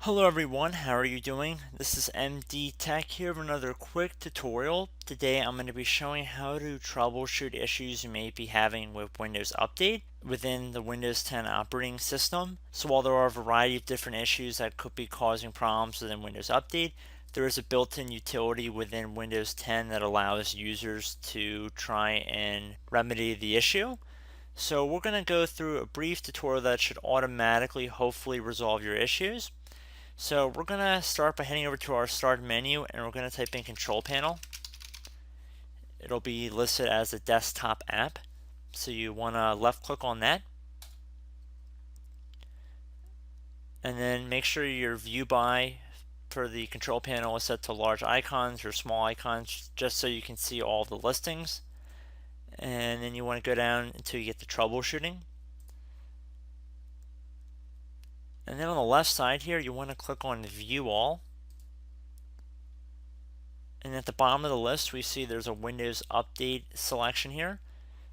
Hello everyone, how are you doing? This is MD Tech here with another quick tutorial. Today I'm going to be showing how to troubleshoot issues you may be having with Windows Update within the Windows 10 operating system. So while there are a variety of different issues that could be causing problems within Windows Update, there is a built-in utility within Windows 10 that allows users to try and remedy the issue. So we're going to go through a brief tutorial that should automatically hopefully resolve your issues. So we're going to start by heading over to our start menu and we're going to type in control panel. It'll be listed as a desktop app. So you want to left click on that. And then make sure your view by for the control panel is set to large icons or small icons just so you can see all the listings. And then you want to go down until you get the troubleshooting. And then on the left side here, you want to click on View All. And at the bottom of the list, we see there's a Windows Update selection here.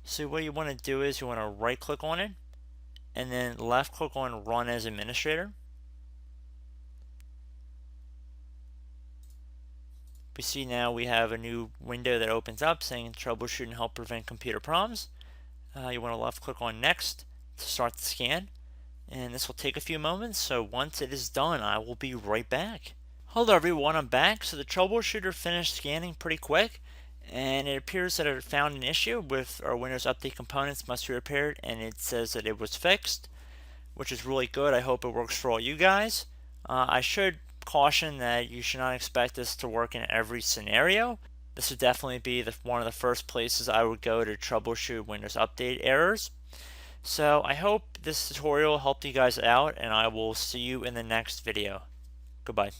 So what you want to do is you want to right click on it and then left click on Run as Administrator. We see now we have a new window that opens up saying troubleshoot and help prevent computer problems. You want to left click on Next to start the scan. And this will take a few moments, so once it is done, I will be right back. Hello everyone, I'm back. So the troubleshooter finished scanning pretty quick, and it appears that it found an issue with our Windows Update components must be repaired, and it says that it was fixed, which is really good. I hope it works for all you guys. I should caution that you should not expect this to work in every scenario. This would definitely be one of the first places I would go to troubleshoot Windows Update errors. So I hope this tutorial helped you guys out, and I will see you in the next video. Goodbye.